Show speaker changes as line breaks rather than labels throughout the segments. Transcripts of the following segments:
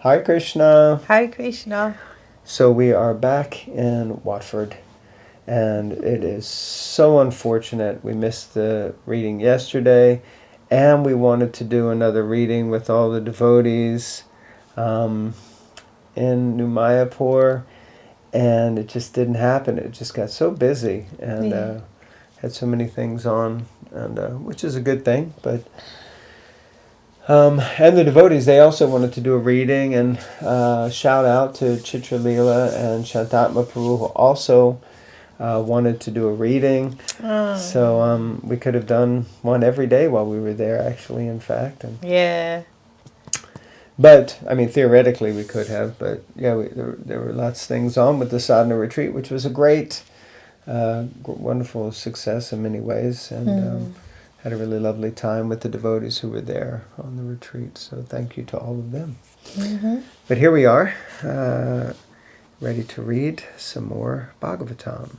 Hare Krishna.
Hare Krishna.
So we are back in Watford, and it is so unfortunate we missed the reading yesterday, and we wanted to do another reading with all the devotees in New Mayapur, and it just didn't happen. It just got so busy and had so many things on, and which is a good thing, but and the devotees, they also wanted to do a reading, and shout out to Chitra Leela and Shantatma Prabhu, who also wanted to do a reading. So we could have done one every day while we were there, actually, in fact. And, but, I mean, theoretically we could have, but yeah, there were lots of things on with the sadhana retreat, which was a great, wonderful success in many ways, and had a really lovely time with the devotees who were there on the retreat. So thank you to all of them. But here we are, ready to read some more Bhagavatam.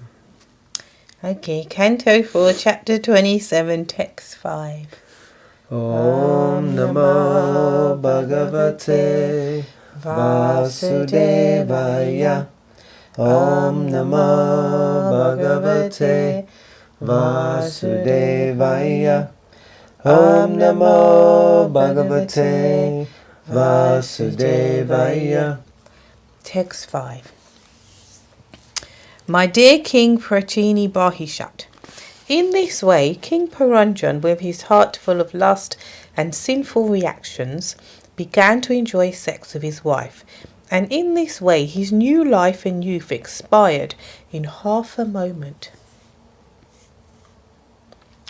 Okay, Canto 4, Chapter 27, Text 5.
Om Namo Bhagavate Vasudevaya. Om Namo Bhagavate Vasudevaya. Om Namo Bhagavate Vasudevaya.
Text 5. My dear King Prachini Bahishat, in this way King Puranjan, with his heart full of lust and sinful reactions, began to enjoy sex with his wife, and in this way his new life and youth expired in half a moment.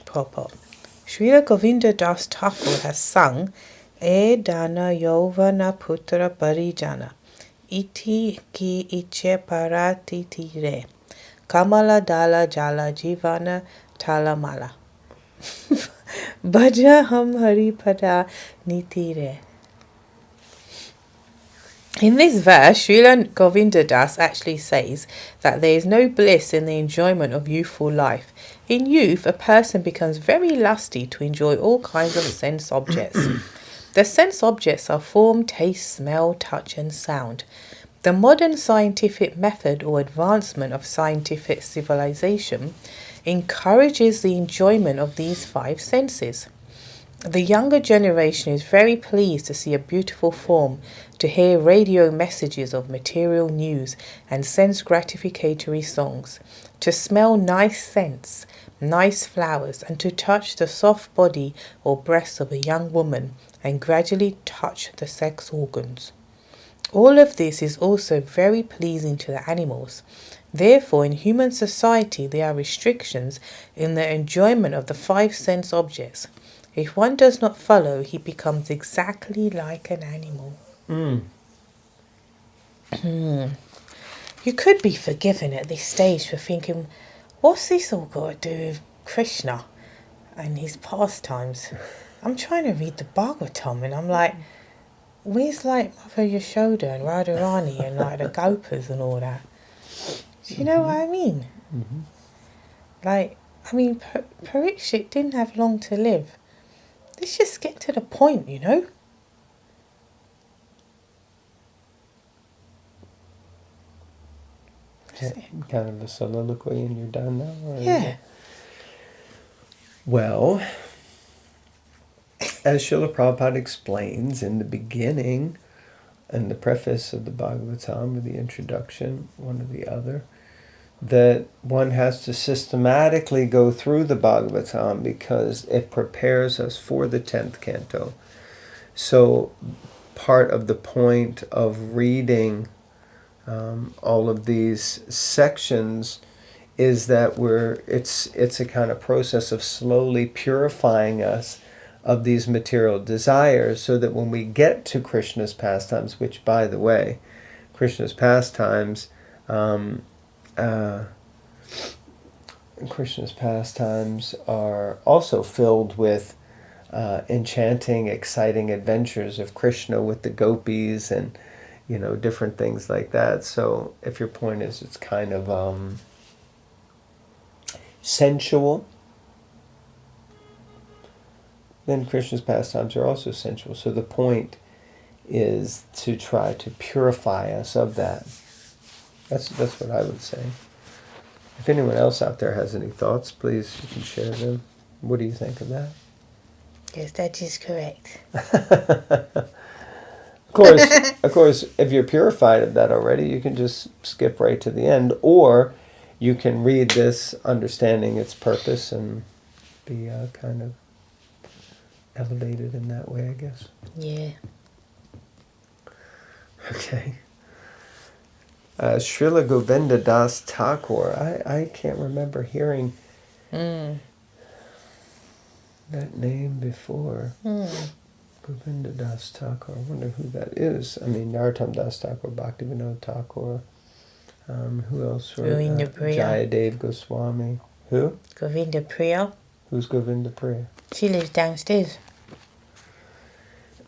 Purport. Srila Govinda Das Thakur has sung E Dana Yovana Putra Parijana Iti ki iche parati tire Kamala Dala Jala Jivana Talamala Bhaja Ham Haripada Nitire. In this verse, Srila Govinda Das actually says that there is no bliss in the enjoyment of youthful life. In youth, a person becomes very lusty to enjoy all kinds of sense objects. The sense objects are form, taste, smell, touch, and sound. The modern scientific method or advancement of scientific civilization encourages the enjoyment of these five senses. The younger generation is very pleased to see a beautiful form, to hear radio messages of material news and sense gratificatory songs, to smell nice scents, nice flowers, and to touch the soft body or breasts of a young woman and gradually touch the sex organs. All of this is also very pleasing to the animals. Therefore, in human society, there are restrictions in the enjoyment of the five sense objects. If one does not follow, he becomes exactly like an animal. You could be forgiven at this stage for thinking, what's this all got to do with Krishna and his pastimes? I'm trying to read the Bhagavatam and I'm like, where's like Mother Yashoda and Radharani and like the Gopas and all that? Do you know what I mean? Like, I mean, Parikshit didn't have long to live. Let's just get to the point, you know?
Kind of a soliloquy and you're done now? Or
Yeah.
Well, as Srila Prabhupada explains in the beginning, in the preface of the Bhagavatam, or the introduction, one or the other, that one has to systematically go through the Bhagavatam because it prepares us for the 10th canto. So part of the point of reading all of these sections is that it's a kind of process of slowly purifying us of these material desires, so that when we get to Krishna's pastimes, which, by the way, Krishna's pastimes are also filled with enchanting, exciting adventures of Krishna with the gopis and, different things like that. So if your point is it's kind of sensual, then Krishna's pastimes are also sensual. So the point is to try to purify us of that. That's what I would say. If anyone else out there has any thoughts, please, you can share them. What do you think of that?
Yes, that is correct.
Of course, if you're purified of that already, you can just skip right to the end, or you can read this, understanding its purpose, and be kind of elevated in that way, I guess.
Yeah.
Okay. Srila Govinda Das Thakur. I can't remember hearing that name before. Govinda Das Thakur. I wonder who that is. I mean, Narottam Das Thakur, Bhaktivedanta Thakur. Who else?
Govinda Priya.
Jayadev Goswami. Who?
Govinda Priya.
Who's Govinda Priya?
She lives downstairs.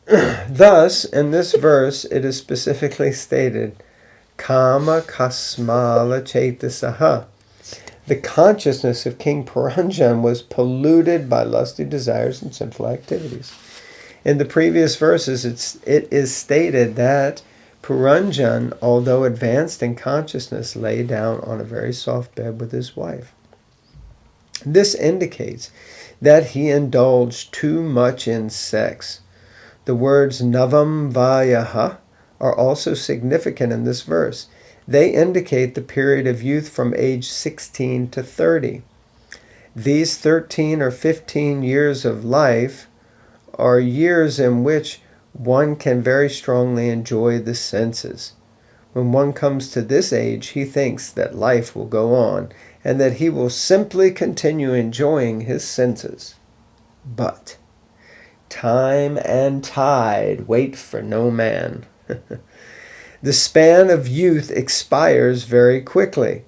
Thus, in this verse, it is specifically stated, Kama Kasmala Chaitasaha. The consciousness of King Puranjan was polluted by lusty desires and sinful activities. In the previous verses, it is stated that Puranjan, although advanced in consciousness, lay down on a very soft bed with his wife. This indicates that he indulged too much in sex. The words Navam Vayaha are also significant in this verse. They indicate the period of youth from age 16 to 30. These 13 or 15 years of life are years in which one can very strongly enjoy the senses. When one comes to this age, he thinks that life will go on and that he will simply continue enjoying his senses. But time and tide wait for no man. The span of youth expires very quickly.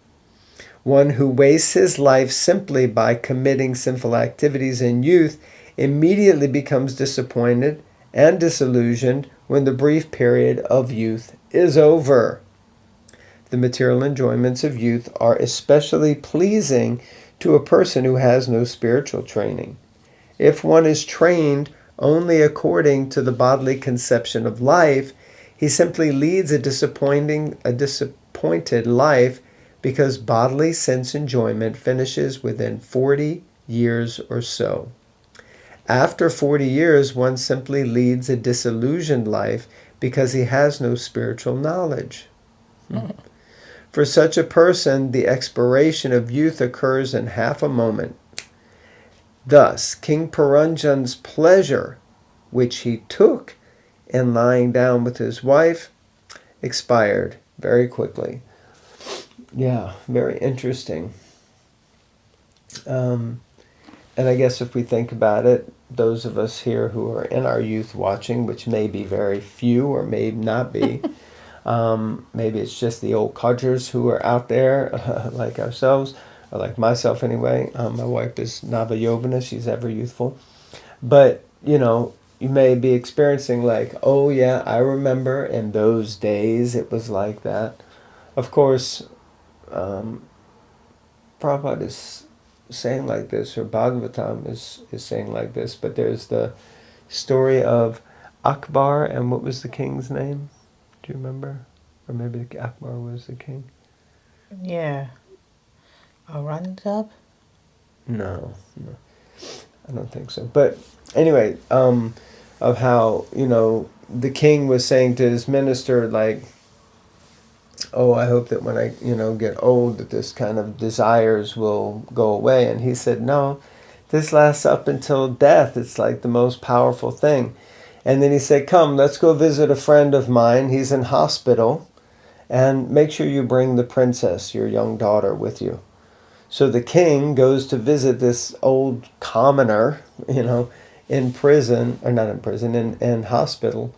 One who wastes his life simply by committing sinful activities in youth immediately becomes disappointed and disillusioned when the brief period of youth is over. The material enjoyments of youth are especially pleasing to a person who has no spiritual training. If one is trained only according to the bodily conception of life, he simply leads a disappointed life because bodily sense enjoyment finishes within 40 years or so. After 40 years, one simply leads a disillusioned life because he has no spiritual knowledge. For such a person, the expiration of youth occurs in half a moment. Thus, King Puranjan's pleasure, which he took in lying down with his wife, expired very quickly. Yeah, very interesting. And I guess if we think about it, those of us here who are in our youth watching, which may be very few or may not be, maybe it's just the old codgers who are out there like ourselves, or like myself anyway. My wife is Nava Yovana, she's ever youthful. But, you may be experiencing like, oh yeah, I remember in those days it was like that. Of course, Prabhupada is saying like this, or Bhagavatam is saying like this, but there's the story of Akbar, and what was the king's name? Do you remember? Or maybe Akbar was the king?
Yeah. Aurangzeb?
No, I don't think so. But anyway, of how, the king was saying to his minister, like, oh, I hope that when I, get old, that this kind of desires will go away. And he said, no, this lasts up until death. It's like the most powerful thing. And then he said, come, let's go visit a friend of mine. He's in hospital. And make sure you bring the princess, your young daughter, with you. So the king goes to visit this old commoner, in prison, or not in prison, in hospital.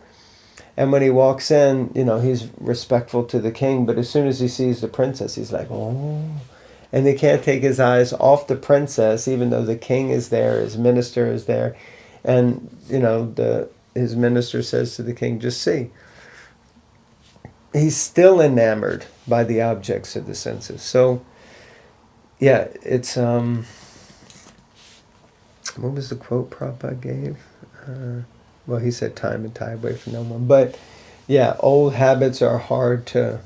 And when he walks in, he's respectful to the king, but as soon as he sees the princess, he's like, oh. And he can't take his eyes off the princess, even though the king is there, his minister is there. And, his minister says to the king, just see. He's still enamored by the objects of the senses. So, yeah, it's, what was the quote Prabhupada gave? Well, he said time and tie away from no one. But yeah, old habits are hard to,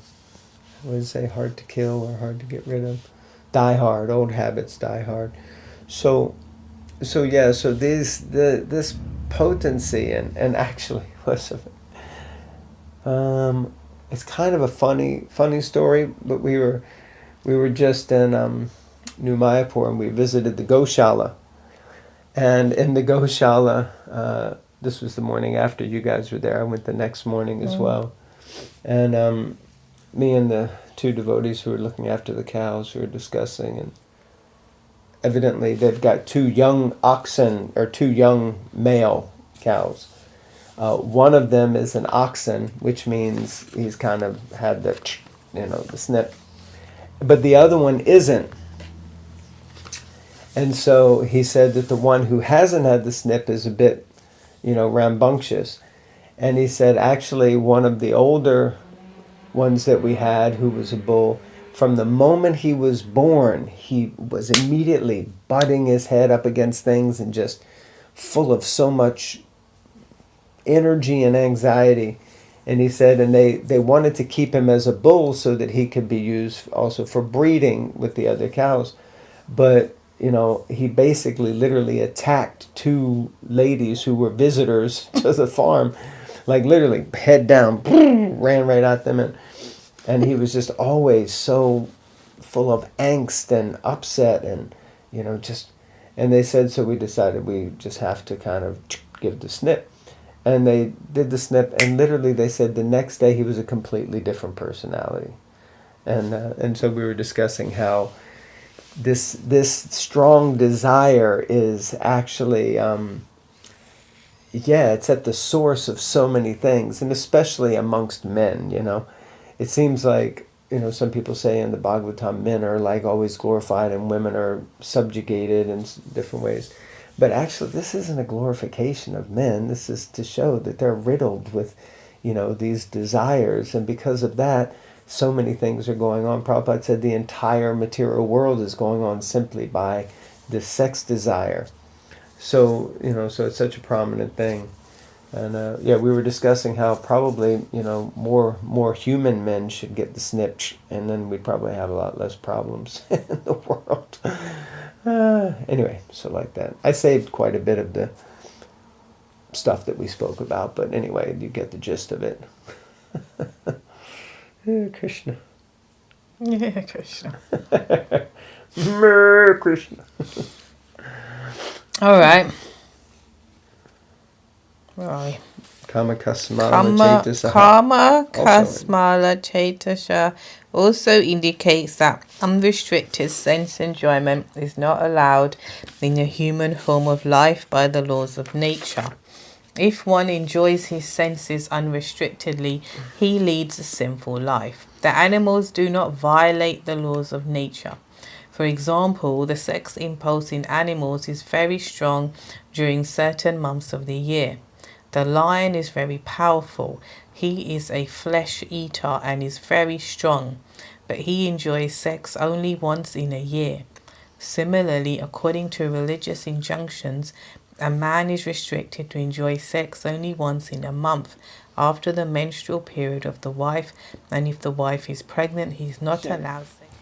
what did it say, hard to kill or hard to get rid of? Die hard. Old habits die hard. So yeah, so this potency and actually, listen, it's kind of a funny story, but we were just in New Mayapur and we visited the Goshala. And in the Goshala, this was the morning after you guys were there. I went the next morning as well. And me and the two devotees who were looking after the cows were discussing, and evidently they've got two young oxen, or two young male cows. One of them is an oxen, which means he's kind of had the snip. But the other one isn't. And so he said that the one who hasn't had the snip is a bit, rambunctious. And he said actually one of the older ones that we had, who was a bull, from the moment he was born, he was immediately butting his head up against things and just full of so much energy and anxiety. And he said, and they wanted to keep him as a bull so that he could be used also for breeding with the other cows. But, he basically literally attacked two ladies who were visitors to the farm, like literally head down, ran right at them. And he was just always so full of angst and upset and, and they said, so we decided we just have to kind of give the snip. And they did the snip, and literally they said the next day he was a completely different personality. And so we were discussing how this strong desire is actually, it's at the source of so many things, and especially amongst men, It seems like, some people say in the Bhagavatam, men are like always glorified and women are subjugated in different ways. But actually, this isn't a glorification of men. This is to show that they're riddled with, these desires. And because of that, so many things are going on. Prabhupada said the entire material world is going on simply by this sex desire. So, so it's such a prominent thing. And we were discussing how probably, more human men should get the snip, and then we'd probably have a lot less problems in the world. Anyway, so like that. I saved quite a bit of the stuff that we spoke about, but anyway, you get the gist of it. Krishna.
Yeah, Krishna.
Hare Krishna.
All right. Where are we?
Kama Kasmala
Chaitasha also indicates that unrestricted sense enjoyment is not allowed in the human home of life by the laws of nature. If one enjoys his senses unrestrictedly, he leads a sinful life. The animals do not violate the laws of nature. For example, the sex impulse in animals is very strong during certain months of the year. The lion is very powerful. He is a flesh eater and is very strong, but he enjoys sex only once in a year. Similarly, according to religious injunctions, a man is restricted to enjoy sex only once in a month after the menstrual period of the wife, and if the wife is pregnant, he is not allowed sex.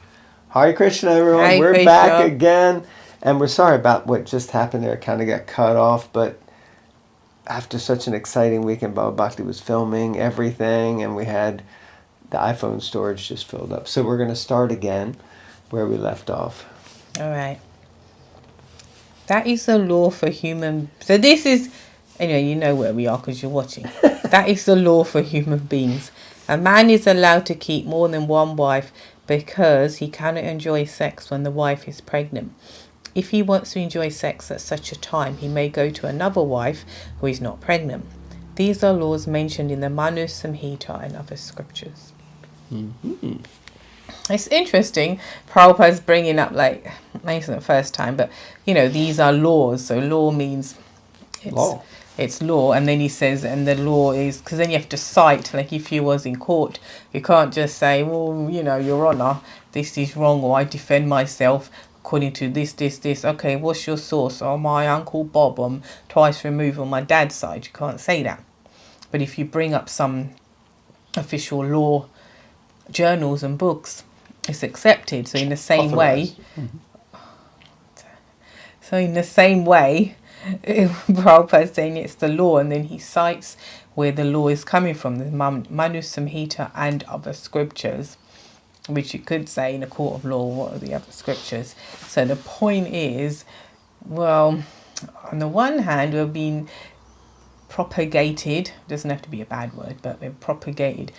Hare Krishna, everyone.
Hare
We're
Krishna.
back again, and we're sorry about what just happened there. It kind of got cut off, but after such an exciting weekend, Bhava Bhakti was filming everything, and we had the iPhone storage just filled up. So we're going to start again where we left off.
All right. That is the law for human. So this is, anyway, you know where we are because you're watching. That is the law for human beings. A man is allowed to keep more than one wife because he cannot enjoy sex when the wife is pregnant. If he wants to enjoy sex at such a time, he may go to another wife who is not pregnant. These are laws mentioned in the Manu Samhita and other scriptures.
Mm-hmm.
It's interesting. Prabhupada's bringing up, maybe it's not the first time, but, these are laws. So law means
Law.
It's law. And then he says, and the law is, because then you have to cite, like if you was in court, you can't just say, well, Your Honour, this is wrong, or I defend myself. according to this. Okay, what's your source? Oh, my Uncle Bob, I'm twice removed on my dad's side. You can't say that. But if you bring up some official law journals and books, it's accepted. So in the same way, Prabhupada's saying it's the law, and then he cites where the law is coming from, the Manu Samhita and other scriptures, which you could say in a court of law, what are the other scriptures? So the point is, well, on the one hand, we're being propagated, doesn't have to be a bad word, but we're propagated.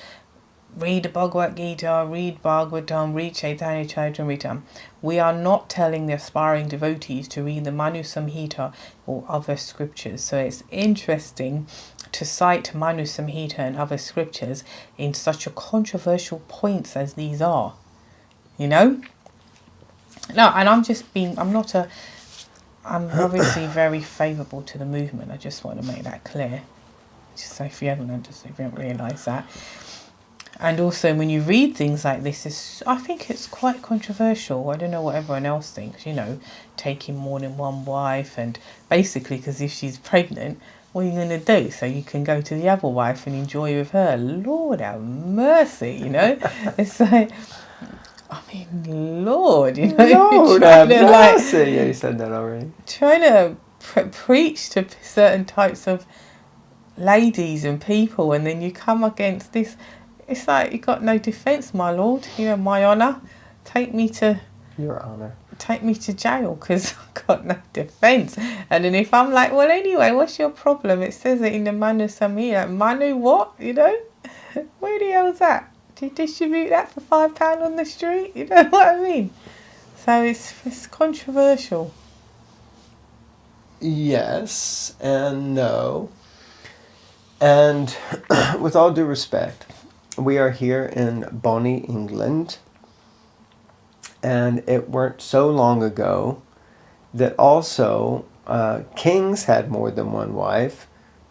Read the Bhagavad Gita, read Bhagavatam, read Chaitanya Charitamrita. We are not telling the aspiring devotees to read the Manu Samhita or other scriptures. So it's interesting to cite Manu Samhita and other scriptures in such a controversial points as these are. You know? No, and I'm obviously very favourable to the movement. I just want to make that clear. Just so if you haven't realised that. And also, when you read things like this, I think it's quite controversial. I don't know what everyone else thinks, taking more than one wife. And basically, because if she's pregnant, what are you going to do? So you can go to the other wife and enjoy with her. Lord have mercy, It's like, Lord,
Lord have mercy. Yeah, you said that already.
Trying to preach to certain types of ladies and people, and then you come against this. It's like, you got no defence, my lord. My honour. Take me to...
Your honour.
Take me to jail, because I've got no defence. And then if I'm like, well, anyway, what's your problem? It says it in the Manu Samhita. Manu what? Where the hell's that? Do you distribute that for £5 on the street? You know what I mean? So it's controversial.
Yes and no. And with all due respect, we are here in Bonnie, England, and it weren't so long ago that also kings had more than one wife,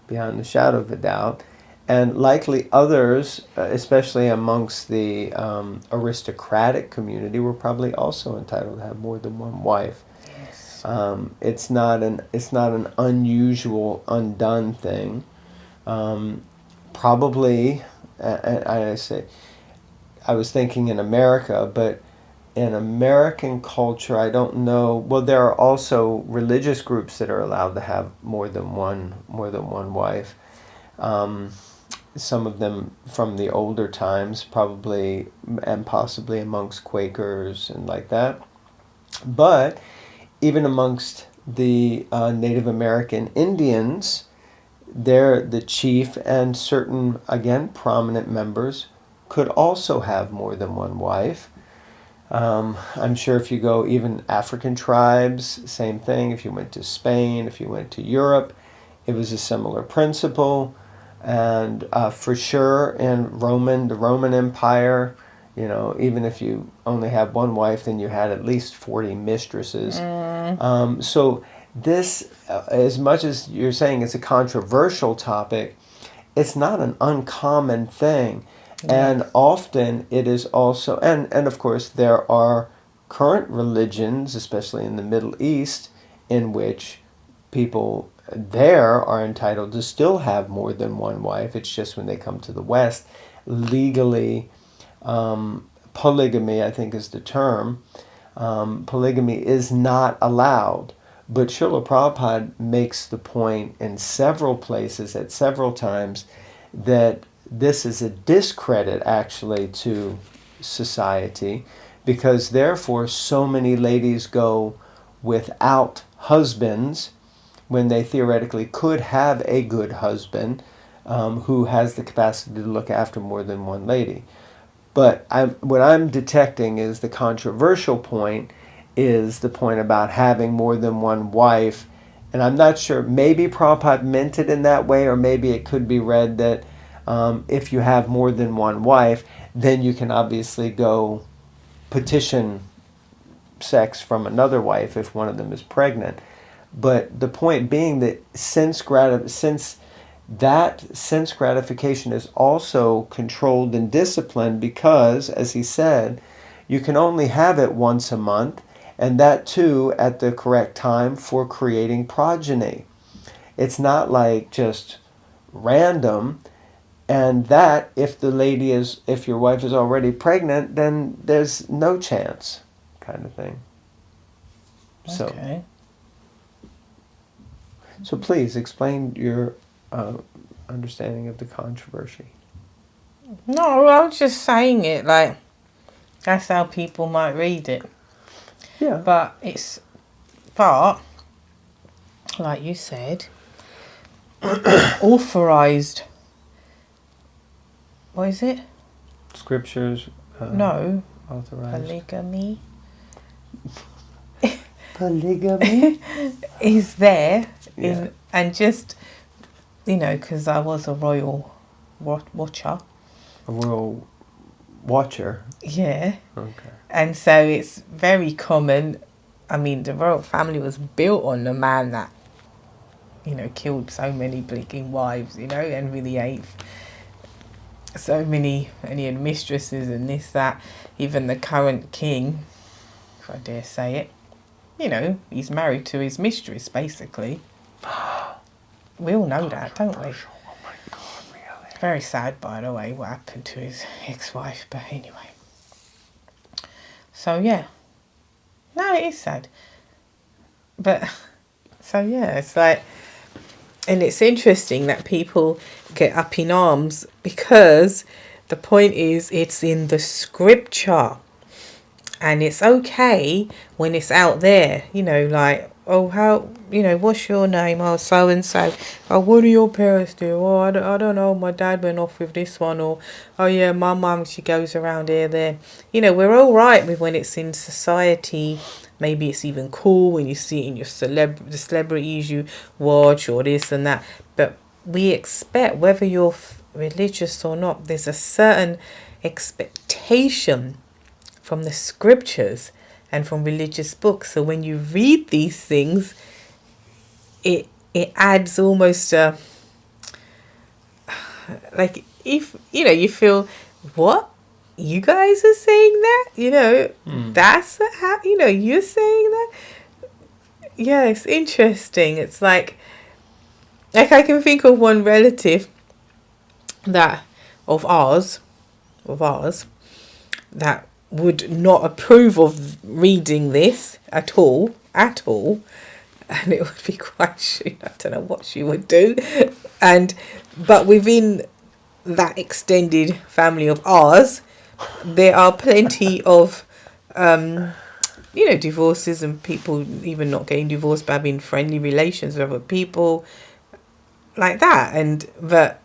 beyond the shadow of a doubt, and likely others, especially amongst the aristocratic community, were probably also entitled to have more than one wife.
Yes.
It's not an unusual, undone thing. Probably. I was thinking in America, but in American culture, I don't know. Well, there are also religious groups that are allowed to have more than one wife. Some of them from the older times, probably, and possibly amongst Quakers and like that. But even amongst the Native American Indians, the chief and certain, again, prominent members could also have more than one wife. I'm sure if you go even African tribes, same thing. If you went to Spain, if you went to Europe, it was a similar principle. And for sure in the Roman Empire, even if you only had one wife, then you had at least 40 mistresses. So this, as much as you're saying it's a controversial topic, it's not an uncommon thing. Yes. And often it is also, and of course there are current religions, especially in the Middle East, in which people there are entitled to still have more than one wife. It's just when they come to the West, legally, polygamy, I think is the term, polygamy is not allowed. But Srila Prabhupada makes the point in several places at several times that this is a discredit actually to society, because therefore so many ladies go without husbands when they theoretically could have a good husband who has the capacity to look after more than one lady. But what I'm detecting is the controversial point is the point about having more than one wife. And I'm not sure, maybe Prabhupada meant it in that way, or maybe it could be read that if you have more than one wife, then you can obviously go petition sex from another wife if one of them is pregnant. But the point being that sense gratification is also controlled and disciplined, because, as he said, you can only have it once a month, And that too at the correct time for creating progeny. It's not like just random. And that, if your wife is already pregnant, then there's no chance, kind of thing.
Okay.
So please explain your understanding of the controversy.
No, I was just saying it like that's how people might read it.
Yeah.
But like you said, authorized. What is it?
Scriptures.
No.
Authorized.
Polygamy.
Polygamy
is there.
Yeah.
And just, because I was a royal watcher.
A royal watcher.
Yeah.
Okay.
And so it's very common. I mean, the royal family was built on the man that, killed so many blinking wives, Henry VIII. So many, and he had mistresses and this, that. Even the current king, if I dare say it, he's married to his mistress, basically. We all know that, don't we?
Oh my God, really?
Very sad, by the way, what happened to his ex-wife, but anyway. So, yeah. No, it is sad. But, so, yeah, it's like... And it's interesting that people get up in arms because the point is it's in the scripture. And it's okay when it's out there, like, oh, how, what's your name? Oh, so-and-so. Oh, what do your parents do? Oh, I don't know. My dad went off with this one. Or, oh, yeah, my mum, she goes around here, there. We're all right with when it's in society. Maybe it's even cool when you see it in the celebrities you watch or this and that. But we expect, whether you're religious or not, there's a certain expectation from the scriptures and from religious books. So when you read these things, it adds almost a, like, if, you feel, what? You guys are saying that? That's how, you're saying that? Yeah, it's interesting. It's like I can think of one relative of ours, that would not approve of reading this at all, and it would be quite, I don't know what she would do, but within that extended family of ours, there are plenty of divorces and people even not getting divorced but having friendly relations with other people like that. But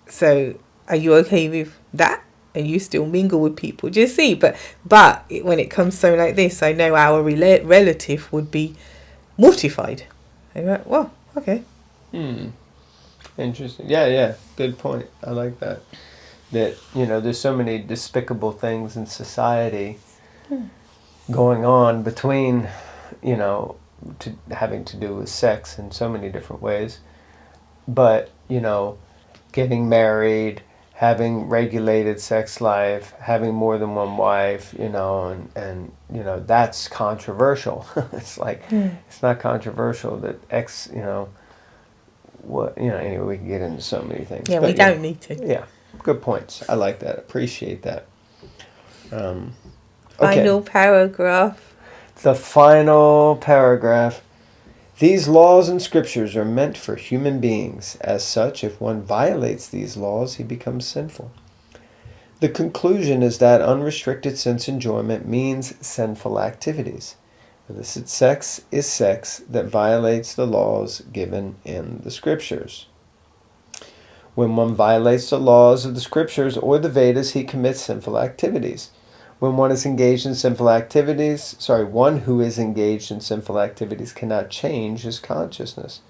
so are you okay with that? And you still mingle with people, do you see? But when it comes to something like this, I know our relative would be mortified. And you're like, well, okay.
Interesting. Yeah. Good point. I like that. That, there's so many despicable things in society going on between, having to do with sex in so many different ways. But, getting married, having regulated sex life, having more than one wife, and that's controversial. It's like, it's not controversial that anyway, we can get into so many things.
Yeah, but we don't need to.
Yeah, good points. I like that. Appreciate that. Okay.
Final paragraph.
The final paragraph. These laws and scriptures are meant for human beings. As such, if one violates these laws, he becomes sinful. The conclusion is that unrestricted sense enjoyment means sinful activities. Illicit sex is sex that violates the laws given in the scriptures. When one violates the laws of the scriptures or the Vedas, he commits sinful activities. When one who is engaged in sinful activities cannot change his consciousness.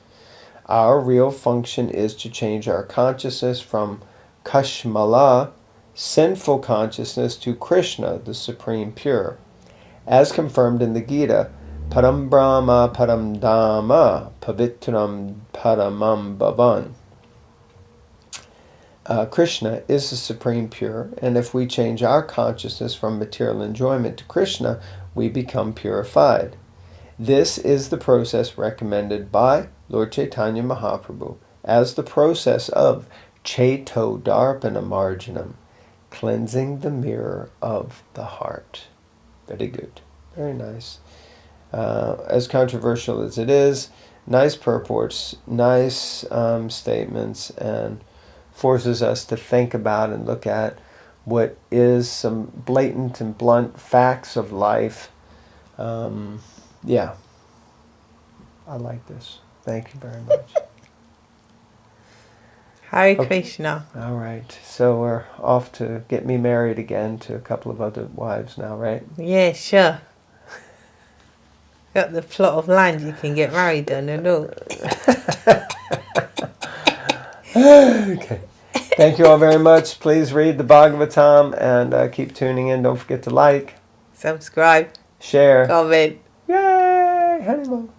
Our real function is to change our consciousness from Kashmala, sinful consciousness, to Krishna, the Supreme Pure. As confirmed in the Gita, Param Brahma Param Dhamma Pavitram Paramam Bhavan. Krishna is the Supreme Pure, and if we change our consciousness from material enjoyment to Krishna, we become purified. This is the process recommended by Lord Chaitanya Mahaprabhu as the process of Chaito Darpana Marjanam, cleansing the mirror of the heart. Very good. Very nice. As controversial as it is, nice purports, nice statements, and forces us to think about and look at what is some blatant and blunt facts of life. Yeah, I like this. Thank you very much.
Hare Krishna.
All right, so we're off to get me married again to a couple of other wives now, right?
Yeah, sure. Got the plot of land you can get married on and all.
Okay. Thank you all very much. Please read the Bhagavatam and keep tuning in. Don't forget to like,
Subscribe.
share.
Comment.
Yay! Honeymoon.